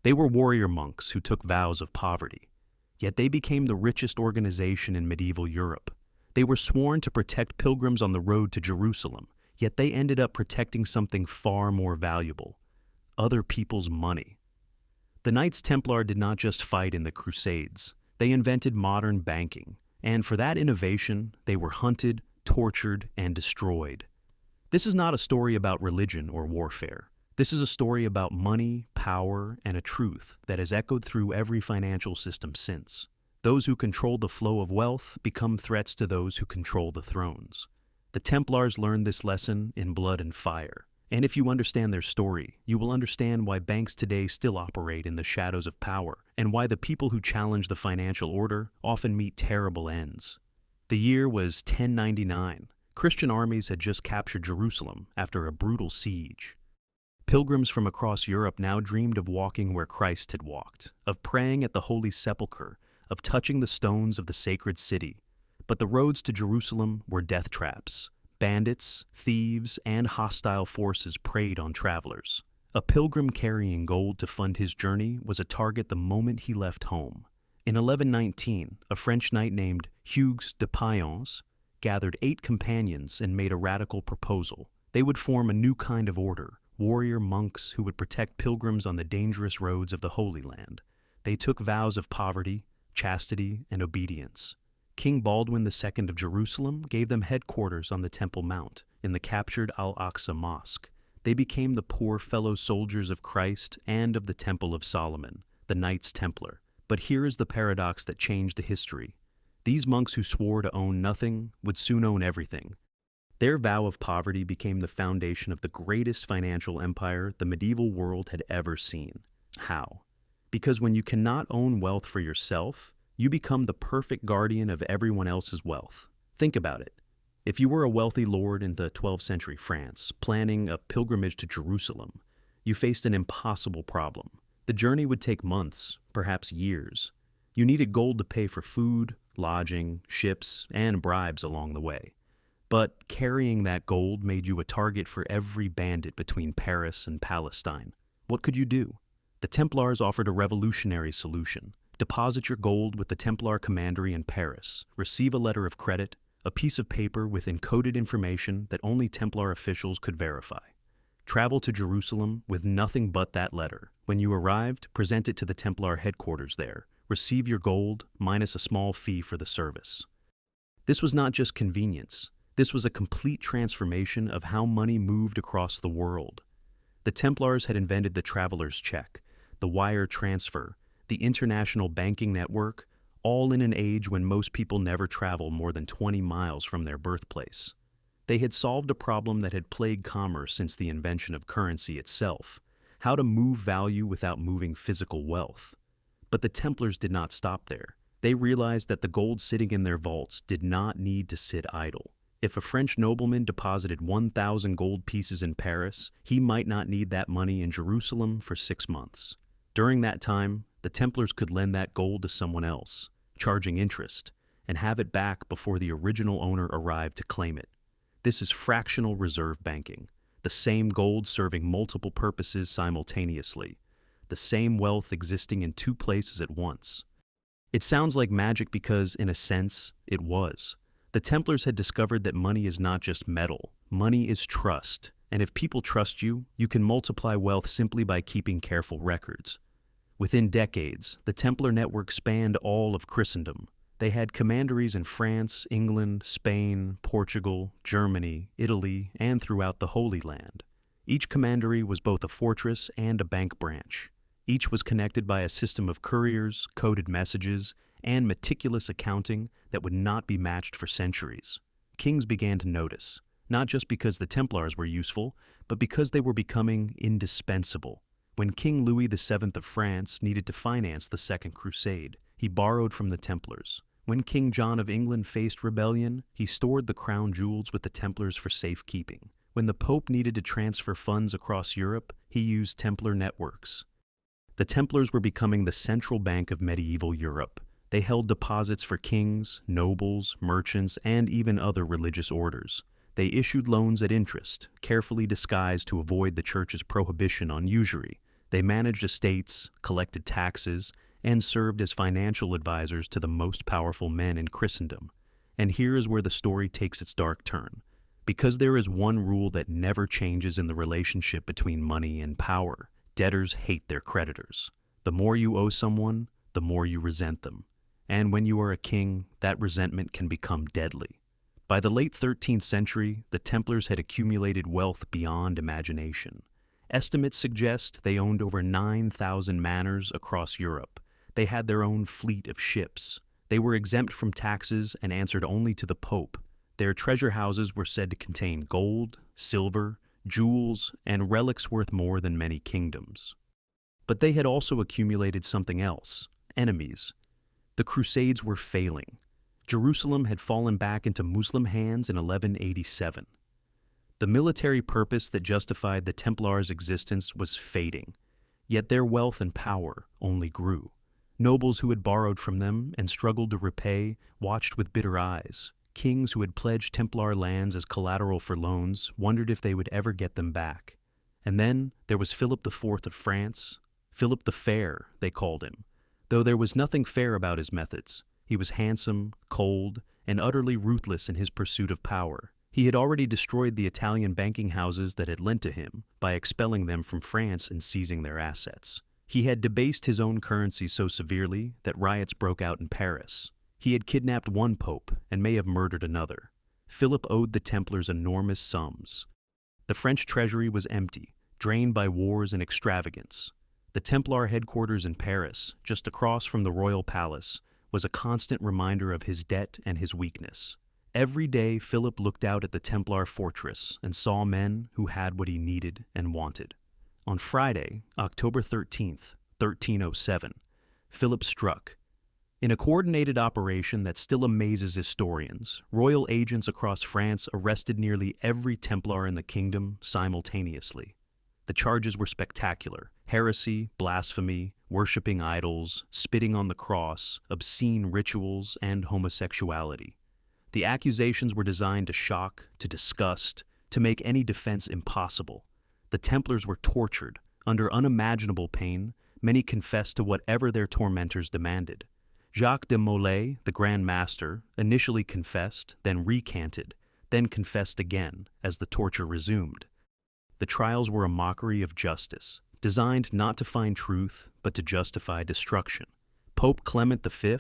They were warrior monks who took vows of poverty. Yet they became the richest organization in medieval Europe. They were sworn to protect pilgrims on the road to Jerusalem, yet they ended up protecting something far more valuable: other people's money. The Knights Templar did not just fight in the Crusades. They invented modern banking, and for that innovation, they were hunted, tortured, and destroyed. This is not a story about religion or warfare. This is a story about money, power, and a truth that has echoed through every financial system since. Those who control the flow of wealth become threats to those who control the thrones. The Templars learned this lesson in blood and fire. And if you understand their story, you will understand why banks today still operate in the shadows of power, and why the people who challenge the financial order often meet terrible ends. The year was 1099. Christian armies had just captured Jerusalem after a brutal siege. Pilgrims from across Europe now dreamed of walking where Christ had walked, of praying at the Holy Sepulchre, of touching the stones of the sacred city. But the roads to Jerusalem were death traps. Bandits, thieves, and hostile forces preyed on travelers. A pilgrim carrying gold to fund his journey was a target the moment he left home. In 1119, a French knight named Hugues de Payens gathered 8 companions and made a radical proposal. They would form a new kind of order, warrior monks who would protect pilgrims on the dangerous roads of the Holy Land. They took vows of poverty, chastity, and obedience. King Baldwin II of Jerusalem gave them headquarters on the Temple Mount, in the captured Al-Aqsa Mosque. They became the poor fellow soldiers of Christ and of the Temple of Solomon, the Knights Templar. But here is the paradox that changed the history. These monks who swore to own nothing would soon own everything. Their vow of poverty became the foundation of the greatest financial empire the medieval world had ever seen. How? Because when you cannot own wealth for yourself, you become the perfect guardian of everyone else's wealth. Think about it. If you were a wealthy lord in the 12th century France, planning a pilgrimage to Jerusalem, you faced an impossible problem. The journey would take months, perhaps years. You needed gold to pay for food, lodging, ships, and bribes along the way. But carrying that gold made you a target for every bandit between Paris and Palestine. What could you do? The Templars offered a revolutionary solution. Deposit your gold with the Templar commandery in Paris, receive a letter of credit, a piece of paper with encoded information that only Templar officials could verify. Travel to Jerusalem with nothing but that letter. When you arrived, present it to the Templar headquarters there. Receive your gold, minus a small fee for the service. This was not just convenience. This was a complete transformation of how money moved across the world. The Templars had invented the traveler's check, the wire transfer, the international banking network, all in an age when most people never travel more than 20 miles from their birthplace. They had solved a problem that had plagued commerce since the invention of currency itself: how to move value without moving physical wealth. But the Templars did not stop there. They realized that the gold sitting in their vaults did not need to sit idle. If a French nobleman deposited 1,000 gold pieces in Paris, he might not need that money in Jerusalem for 6 months. During that time, the Templars could lend that gold to someone else, charging interest, and have it back before the original owner arrived to claim it. This is fractional reserve banking, the same gold serving multiple purposes simultaneously, the same wealth existing in 2 places at once. It sounds like magic because, in a sense, it was. The Templars had discovered that money is not just metal, money is trust, and if people trust you, you can multiply wealth simply by keeping careful records. Within decades, the Templar network spanned all of Christendom. They had commanderies in France, England, Spain, Portugal, Germany, Italy, and throughout the Holy Land. Each commandery was both a fortress and a bank branch. Each was connected by a system of couriers, coded messages, and meticulous accounting that would not be matched for centuries. Kings began to notice, not just because the Templars were useful, but because they were becoming indispensable. When King Louis VII of France needed to finance the Second Crusade, he borrowed from the Templars. When King John of England faced rebellion, he stored the crown jewels with the Templars for safekeeping. When the Pope needed to transfer funds across Europe, he used Templar networks. The Templars were becoming the central bank of medieval Europe. They held deposits for kings, nobles, merchants, and even other religious orders. They issued loans at interest, carefully disguised to avoid the church's prohibition on usury. They managed estates, collected taxes, and served as financial advisors to the most powerful men in Christendom. And here is where the story takes its dark turn. Because there is one rule that never changes in the relationship between money and power: debtors hate their creditors. The more you owe someone, the more you resent them. And when you are a king, that resentment can become deadly. By the late 13th century, the Templars had accumulated wealth beyond imagination. Estimates suggest they owned over 9,000 manors across Europe. They had their own fleet of ships. They were exempt from taxes and answered only to the Pope. Their treasure houses were said to contain gold, silver, jewels, and relics worth more than many kingdoms. But they had also accumulated something else: enemies. The Crusades were failing. Jerusalem had fallen back into Muslim hands in 1187. The military purpose that justified the Templars' existence was fading, yet their wealth and power only grew. Nobles who had borrowed from them and struggled to repay watched with bitter eyes. Kings who had pledged Templar lands as collateral for loans wondered if they would ever get them back. And then there was Philip IV of France. Philip the Fair, they called him, though there was nothing fair about his methods. He was handsome, cold, and utterly ruthless in his pursuit of power. He had already destroyed the Italian banking houses that had lent to him by expelling them from France and seizing their assets. He had debased his own currency so severely that riots broke out in Paris. He had kidnapped one pope and may have murdered another. Philip owed the Templars enormous sums. The French treasury was empty, drained by wars and extravagance. The Templar headquarters in Paris, just across from the royal palace, was a constant reminder of his debt and his weakness. Every day, Philip looked out at the Templar fortress and saw men who had what he needed and wanted. On Friday, October 13th, 1307, Philip struck. In a coordinated operation that still amazes historians, royal agents across France arrested nearly every Templar in the kingdom simultaneously. The charges were spectacular: heresy, blasphemy, worshipping idols, spitting on the cross, obscene rituals, and homosexuality. The accusations were designed to shock, to disgust, to make any defense impossible. The Templars were tortured. Under unimaginable pain, many confessed to whatever their tormentors demanded. Jacques de Molay, the Grand Master, initially confessed, then recanted, then confessed again as the torture resumed. The trials were a mockery of justice, designed not to find truth, but to justify destruction. Pope Clement V,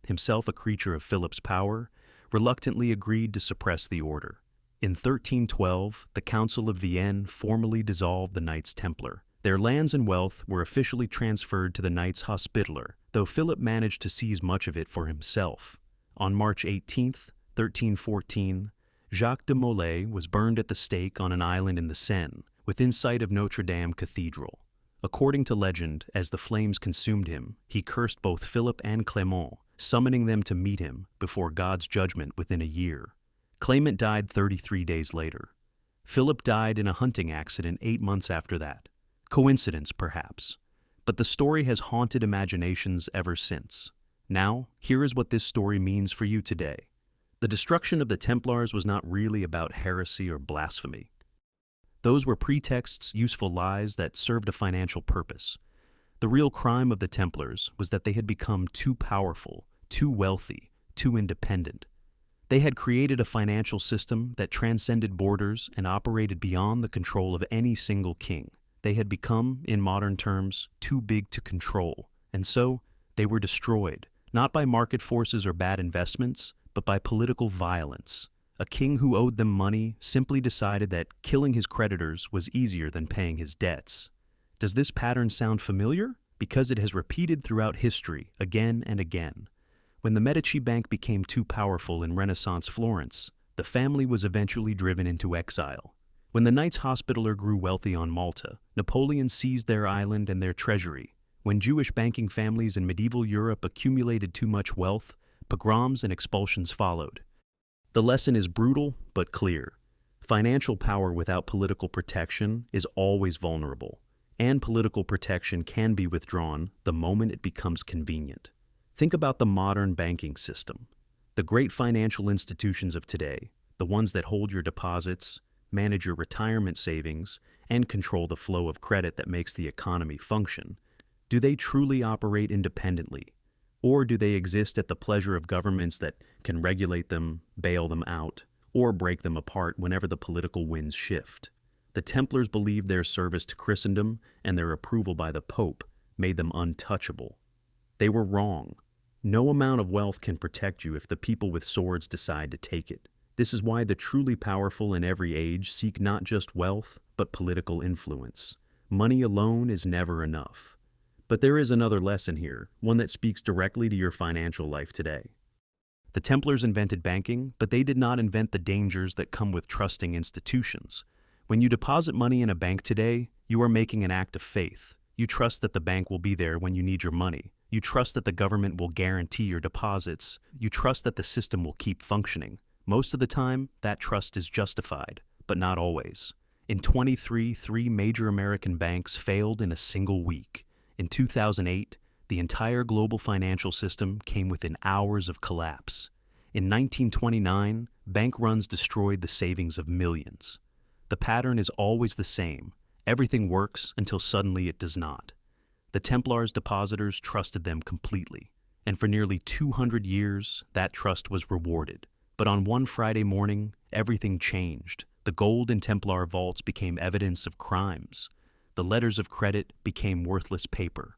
himself a creature of Philip's power, reluctantly agreed to suppress the order. In 1312, the Council of Vienne formally dissolved the Knights Templar. Their lands and wealth were officially transferred to the Knights Hospitaller, though Philip managed to seize much of it for himself. On March 18, 1314, Jacques de Molay was burned at the stake on an island in the Seine, within sight of Notre Dame Cathedral. According to legend, as the flames consumed him, he cursed both Philip and Clement, summoning them to meet him before God's judgment within a year. Clement died 33 days later. Philip died in a hunting accident 8 months after that. Coincidence, perhaps. But the story has haunted imaginations ever since. Now, here is what this story means for you today. The destruction of the Templars was not really about heresy or blasphemy. Those were pretexts, useful lies that served a financial purpose. The real crime of the Templars was that they had become too powerful, too wealthy, too independent. They had created a financial system that transcended borders and operated beyond the control of any single king. They had become, in modern terms, too big to control, and so they were destroyed, not by market forces or bad investments, but by political violence. A king who owed them money simply decided that killing his creditors was easier than paying his debts. Does this pattern sound familiar? Because it has repeated throughout history again and again. When the Medici Bank became too powerful in Renaissance Florence, the family was eventually driven into exile. When the Knights Hospitaller grew wealthy on Malta, Napoleon seized their island and their treasury. When Jewish banking families in medieval Europe accumulated too much wealth, pogroms and expulsions followed. The lesson is brutal but clear. Financial power without political protection is always vulnerable, and political protection can be withdrawn the moment it becomes convenient. Think about the modern banking system. The great financial institutions of today, the ones that hold your deposits, manage your retirement savings, and control the flow of credit that makes the economy function, do they truly operate independently? Or do they exist at the pleasure of governments that can regulate them, bail them out, or break them apart whenever the political winds shift? The Templars believed their service to Christendom and their approval by the Pope made them untouchable. They were wrong. No amount of wealth can protect you if the people with swords decide to take it. This is why the truly powerful in every age seek not just wealth, but political influence. Money alone is never enough. But there is another lesson here, one that speaks directly to your financial life today. The Templars invented banking, but they did not invent the dangers that come with trusting institutions. When you deposit money in a bank today, you are making an act of faith. You trust that the bank will be there when you need your money. You trust that the government will guarantee your deposits. You trust that the system will keep functioning. Most of the time, that trust is justified, but not always. In 2023, 3 major American banks failed in a single week. In 2008, the entire global financial system came within hours of collapse. In 1929, bank runs destroyed the savings of millions. The pattern is always the same. Everything works until suddenly it does not. The Templars' depositors trusted them completely, and for nearly 200 years, that trust was rewarded. But on one Friday morning, everything changed. The gold in Templar vaults became evidence of crimes. The letters of credit became worthless paper.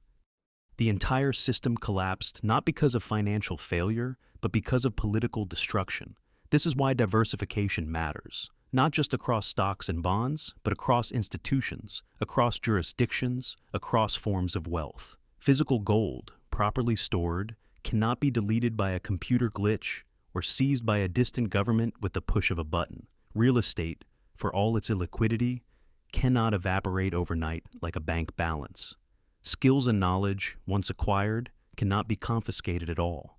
The entire system collapsed not because of financial failure, but because of political destruction. This is why diversification matters, not just across stocks and bonds, but across institutions, across jurisdictions, across forms of wealth. Physical gold, properly stored, cannot be deleted by a computer glitch or seized by a distant government with the push of a button. Real estate, for all its illiquidity, cannot evaporate overnight like a bank balance. Skills and knowledge, once acquired, cannot be confiscated at all.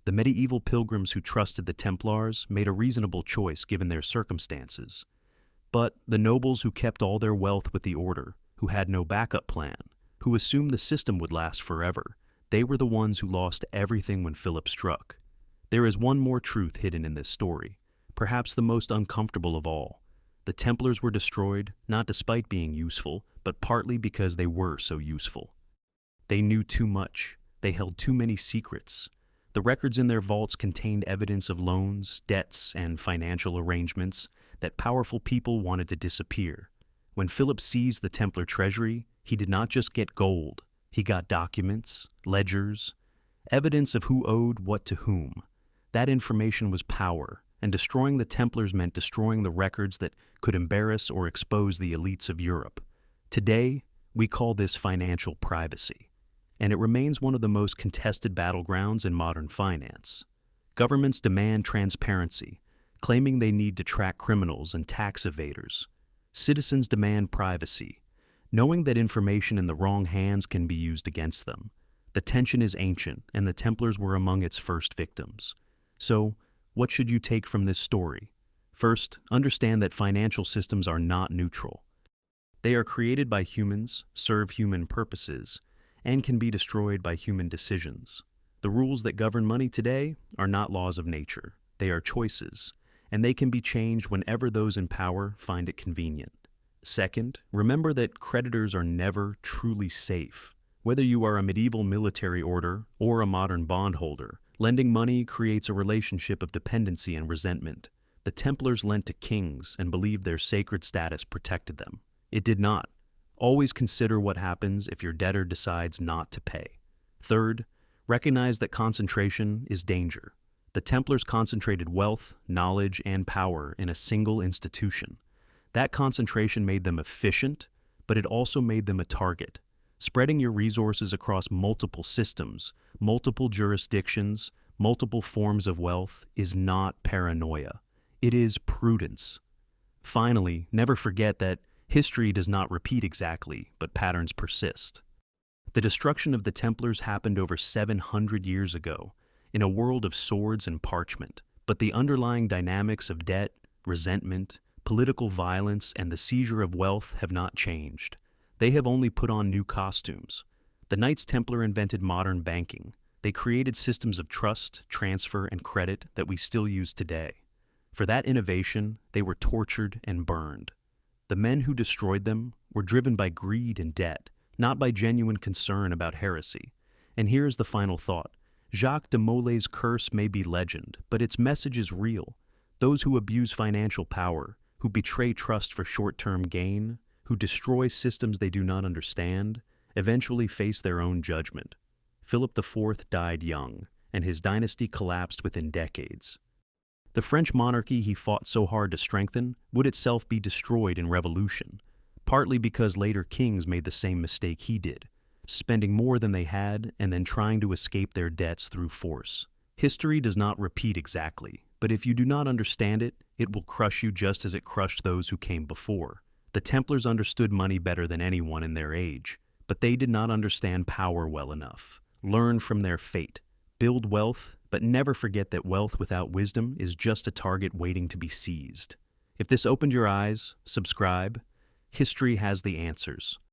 The medieval pilgrims who trusted the Templars made a reasonable choice given their circumstances. But the nobles who kept all their wealth with the order, who had no backup plan, who assumed the system would last forever, they were the ones who lost everything when Philip struck. There is one more truth hidden in this story, perhaps the most uncomfortable of all. The Templars were destroyed, not despite being useful, but partly because they were so useful. They knew too much. They held too many secrets. The records in their vaults contained evidence of loans, debts, and financial arrangements that powerful people wanted to disappear. When Philip seized the Templar treasury, he did not just get gold. He got documents, ledgers, evidence of who owed what to whom. That information was power, and destroying the Templars meant destroying the records that could embarrass or expose the elites of Europe. Today, we call this financial privacy, and it remains one of the most contested battlegrounds in modern finance. Governments demand transparency, claiming they need to track criminals and tax evaders. Citizens demand privacy, knowing that information in the wrong hands can be used against them. The tension is ancient, and the Templars were among its first victims. So, what should you take from this story? First, understand that financial systems are not neutral. They are created by humans, serve human purposes, and can be destroyed by human decisions. The rules that govern money today are not laws of nature. They are choices, and they can be changed whenever those in power find it convenient. Second, remember that creditors are never truly safe. Whether you are a medieval military order or a modern bondholder, lending money creates a relationship of dependency and resentment. The Templars lent to kings and believed their sacred status protected them. It did not. Always consider what happens if your debtor decides not to pay. Third, recognize that concentration is danger. The Templars concentrated wealth, knowledge, and power in a single institution. That concentration made them efficient, but it also made them a target. Spreading your resources across multiple systems, multiple jurisdictions, multiple forms of wealth is not paranoia. It is prudence. Finally, never forget that history does not repeat exactly, but patterns persist. The destruction of the Templars happened over 700 years ago, in a world of swords and parchment, but the underlying dynamics of debt, resentment, political violence, and the seizure of wealth have not changed. They have only put on new costumes. The Knights Templar invented modern banking. They created systems of trust, transfer, and credit that we still use today. For that innovation, they were tortured and burned. The men who destroyed them were driven by greed and debt, not by genuine concern about heresy. And here's the final thought. Jacques de Molay's curse may be legend, but its message is real. Those who abuse financial power, who betray trust for short-term gain, who destroy systems they do not understand, eventually face their own judgment. Philip IV died young, and his dynasty collapsed within decades. The French monarchy he fought so hard to strengthen would itself be destroyed in revolution, partly because later kings made the same mistake he did, spending more than they had and then trying to escape their debts through force. History does not repeat exactly, but if you do not understand it, it will crush you just as it crushed those who came before. The Templars understood money better than anyone in their age, but they did not understand power well enough. Learn from their fate. Build wealth, but never forget that wealth without wisdom is just a target waiting to be seized. If this opened your eyes, subscribe. History has the answers.